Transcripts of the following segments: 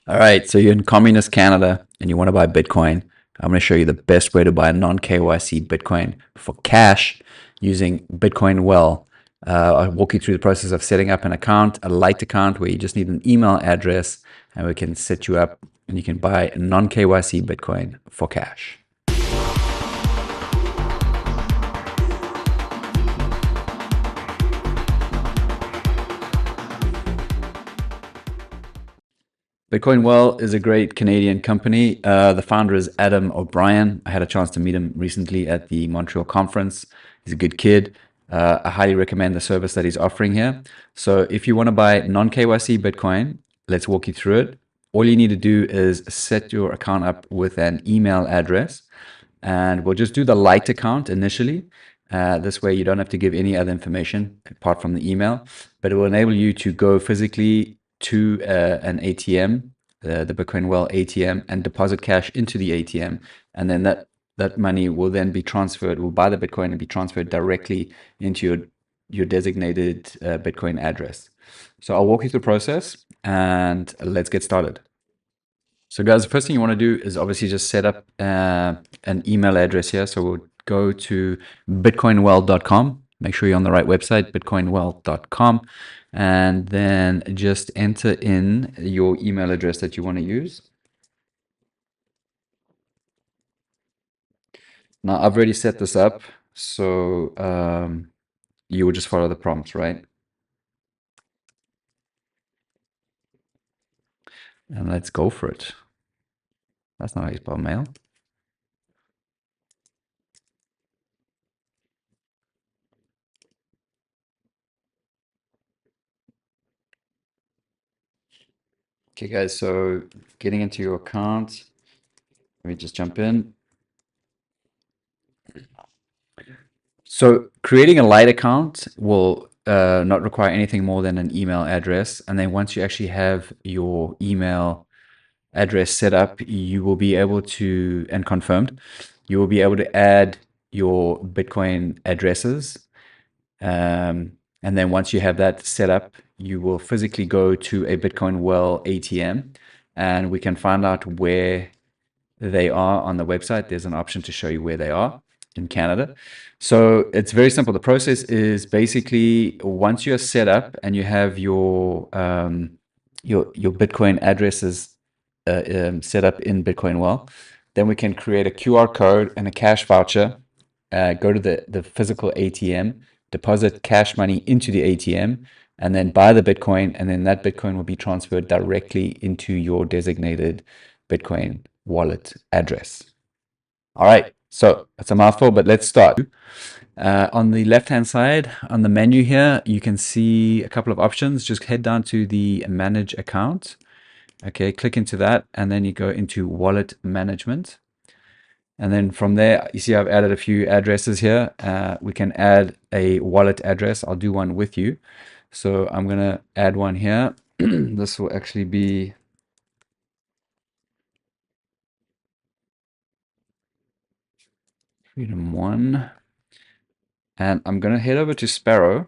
All right, so you're in communist Canada and you want to buy Bitcoin. I'm going to show you the best way to buy non-KYC Bitcoin for cash using Bitcoin Well. I'll walk you through the process of setting up an account, a Lite account where you just need an email address, and we can set you up and you can buy non-KYC Bitcoin for cash. Bitcoin Well is a great Canadian company. The founder is Adam O'Brien. I had a chance to meet him recently at the Montreal conference. He's a good kid. I highly recommend the service that he's offering here. So if you want to buy non-KYC Bitcoin, let's walk you through it. All you need to do is set your account up with an email address, and we'll just do the Lite account initially. This way you don't have to give any other information apart from the email, but it will enable you to go physically to an ATM, the Bitcoin Well ATM, and deposit cash into the ATM. And then that money will then be transferred, will buy the Bitcoin and be transferred directly into your designated Bitcoin address. So I'll walk you through the process and let's get started. So guys, the first thing you want to do is obviously just set up an email address here. So we'll go to bitcoinwell.com. Make sure you're on the right website, bitcoinwell.com, and then just enter in your email address that you want to use. Now, I've already set this up, so you will just follow the prompts, right? And let's go for it. That's not how you spell mail. Okay, guys, so getting into your account, let me just jump in. So creating a Lite account will not require anything more than an email address. And then once you actually have your email address set up, you will be able to, and confirmed, you will be able to add your Bitcoin addresses. And then once you have that set up, you will physically go to a Bitcoin Well ATM, and we can find out where they are on the website. There's an option to show you where they are in Canada. So it's very simple. The process is basically once you're set up and you have your Bitcoin addresses set up in Bitcoin Well, then we can create a QR code and a cash voucher. Go to the physical ATM, deposit cash money into the ATM, and then buy the Bitcoin, and then that Bitcoin will be transferred directly into your designated Bitcoin wallet address. All right, so that's a mouthful, but let's start. On the left-hand side, on the menu here, you can see a couple of options. Just head down to the Manage Account. Okay, click into that, and then you go into Wallet Management. And then from there, you see I've added a few addresses here. We can add a wallet address. I'll do one with you. So I'm going to add one here. This will actually be Freedom1. And I'm going to head over to Sparrow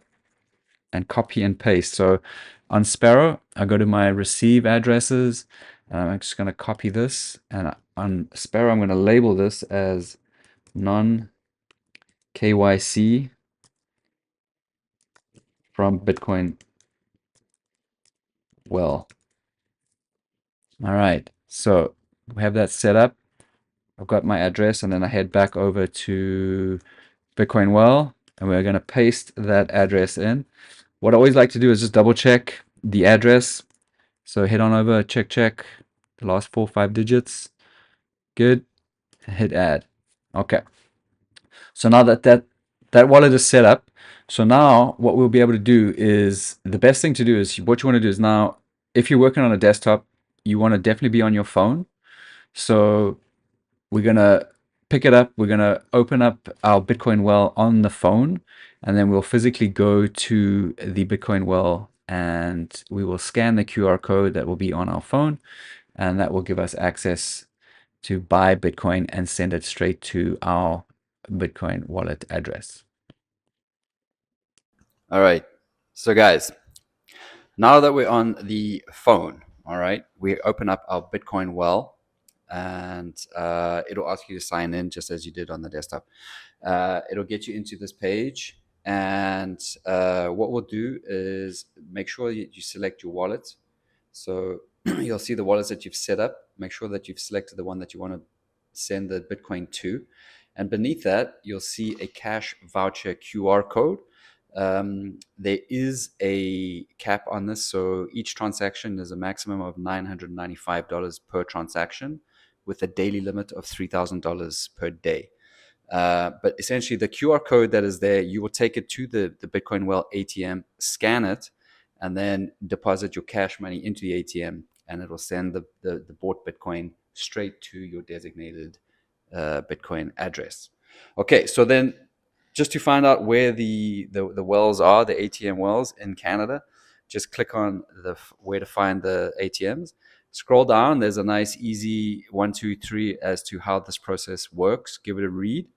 and copy and paste. So on Sparrow, I go to my receive addresses. And I'm just going to copy this. And on Sparrow, I'm going to label this as non-KYC from Bitcoin Well. All right. So we have that set up. I've got my address, and then I head back over to Bitcoin Well, and we're going to paste that address in. What I always like to do is just double check the address. So head on over, check the last 4 or 5 digits. Good. Hit add. Okay. So now that wallet is set up, so now what we'll be able to do is, the best thing to do is, what you want to do is now, if you're working on a desktop, you want to definitely be on your phone. So we're going to pick it up. We're going to open up our Bitcoin Well on the phone, and then we'll physically go to the Bitcoin Well, and we will scan the QR code that will be on our phone, and that will give us access to buy Bitcoin and send it straight to our Bitcoin wallet address. All right. So guys, now that we're on the phone, All right, we open up our Bitcoin Well, and it'll ask you to sign in just as you did on the desktop. It'll get you into this page, and what we'll do is make sure you select your wallet. So you'll see the wallets that you've set up. Make sure that you've selected the one that you want to send the Bitcoin to. And beneath that, you'll see a Cash Voucher QR code. There is a cap on this. So each transaction is a maximum of $995 per transaction with a daily limit of $3,000 per day. But essentially, the QR code that is there, you will take it to the Bitcoin Well ATM, scan it, and then deposit your cash money into the ATM, and it will send the bought Bitcoin straight to your designated Bitcoin address. Okay, so then just to find out where the wells are, the ATM wells in Canada, just click on where to find the ATMs. Scroll down. There's a nice, easy 1, 2, 3 as to how this process works. Give it a read.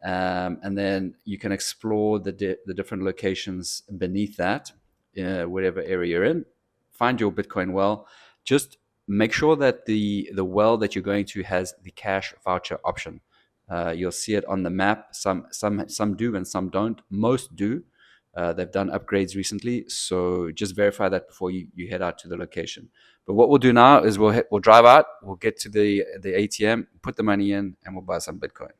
And then you can explore the different locations beneath that, whatever area you're in. Find your Bitcoin well. Just make sure that the well that you're going to has the cash voucher option. You'll see it on the map. Some do and some don't. Most do. They've done upgrades recently, so just verify that before you head out to the location. But what we'll do now is we'll drive out. We'll get to the ATM, put the money in, and we'll buy some Bitcoin.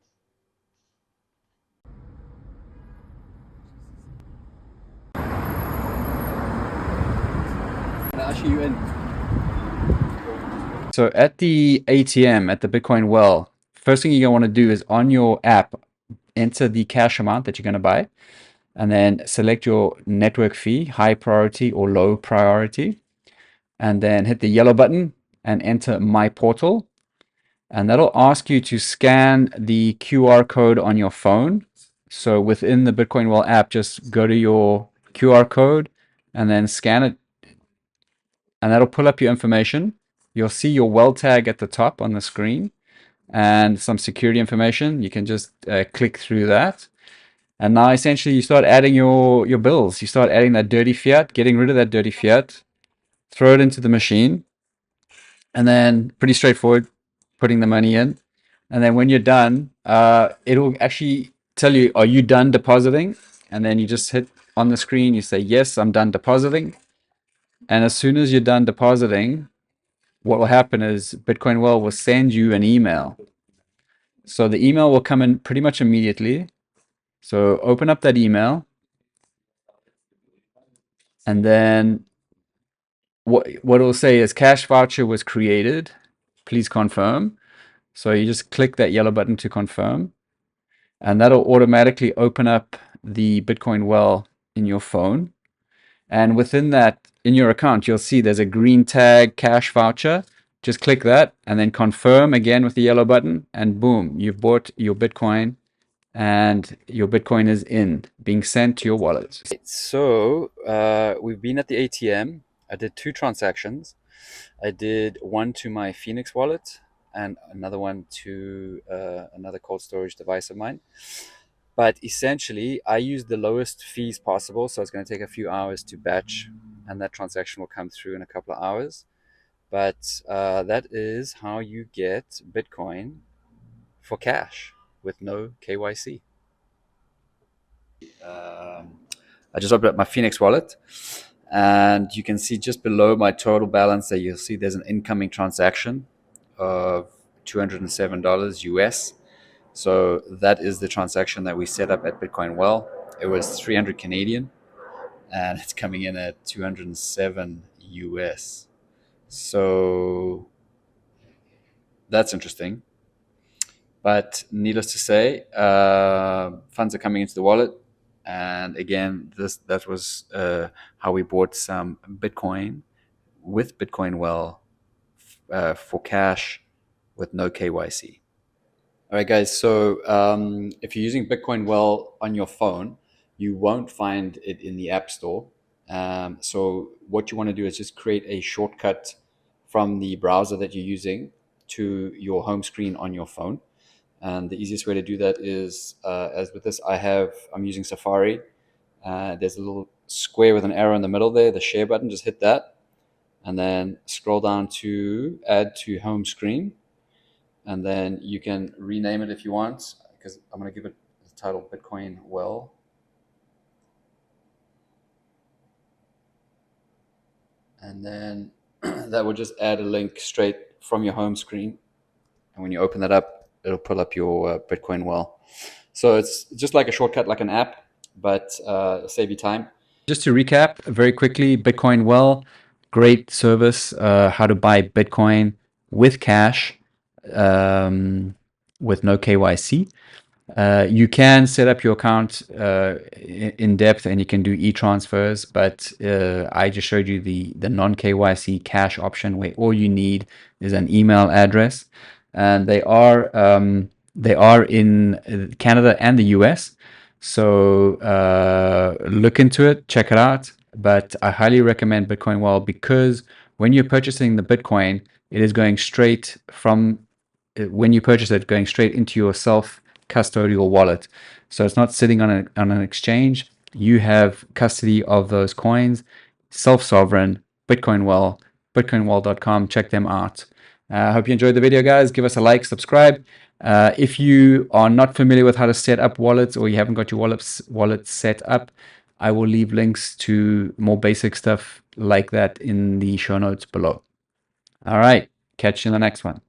Actually, you in. So at the ATM, at the Bitcoin Well, first thing you're going to want to do is on your app, enter the cash amount that you're going to buy, and then select your network fee, high priority or low priority, and then hit the yellow button and enter My Portal. And that'll ask you to scan the QR code on your phone. So within the Bitcoin Well app, just go to your QR code and then scan it, and that'll pull up your information. You'll see your well tag at the top on the screen and some security information. You can just click through that. And now essentially you start adding your bills. You start adding that dirty fiat, getting rid of that dirty fiat, throw it into the machine, and then pretty straightforward, putting the money in. And then when you're done, it'll actually tell you, are you done depositing? And then you just hit on the screen, you say, yes, I'm done depositing. And as soon as you're done depositing, what will happen is Bitcoin Well will send you an email. So the email will come in pretty much immediately. So open up that email, and then what it'll say is Cash Voucher was created. Please confirm. So you just click that yellow button to confirm, and that'll automatically open up the Bitcoin Well in your phone. And within that, in your account, you'll see there's a green tag, Cash Voucher. Just click that and then confirm again with the yellow button, and boom, you've bought your Bitcoin, and your Bitcoin is being sent to your wallet. So we've been at the ATM. I did 2 transactions. I did one to my Phoenix wallet and another one to another cold storage device of mine. But essentially, I used the lowest fees possible. So it's going to take a few hours to batch, and that transaction will come through in a couple of hours. But that is how you get Bitcoin for cash with no KYC. I just opened up my Phoenix wallet, and you can see just below my total balance that you'll see there's an incoming transaction of $207 US. So that is the transaction that we set up at Bitcoin Well. It was 300 Canadian, and it's coming in at 207 US. So that's interesting. But needless to say, funds are coming into the wallet. And again, that was how we bought some Bitcoin with Bitcoin Well for cash with no KYC. All right, guys. So if you're using Bitcoin Well on your phone, you won't find it in the App Store. So what you want to do is just create a shortcut from the browser that you're using to your home screen on your phone. And the easiest way to do that is, as with this, I'm using Safari. There's a little square with an arrow in the middle there, the share button. Just hit that, and then scroll down to add to home screen, and then you can rename it if you want, because I'm going to give it the title Bitcoin Well. And then that will just add a link straight from your home screen. And when you open that up, it'll pull up your Bitcoin Well. So it's just like a shortcut, like an app, but save you time. Just to recap very quickly, Bitcoin Well, great service, how to buy Bitcoin with cash, with no KYC. You can set up your account in depth, and you can do e-transfers, but I just showed you the non-KYC cash option, where all you need is an email address, and they are in Canada and the US. So look into it, check it out. But I highly recommend Bitcoin Well, because when you're purchasing the Bitcoin, it is going straight from when you purchase it, going straight into your self custodial wallet. So it's not sitting on an exchange. You have custody of those coins, self sovereign, Bitcoin Well, bitcoinwell.com. Check them out. I hope you enjoyed the video, guys. Give us a like, subscribe. If you are not familiar with how to set up wallets, or you haven't got your wallet set up, I will leave links to more basic stuff like that in the show notes below. All right. Catch you in the next one.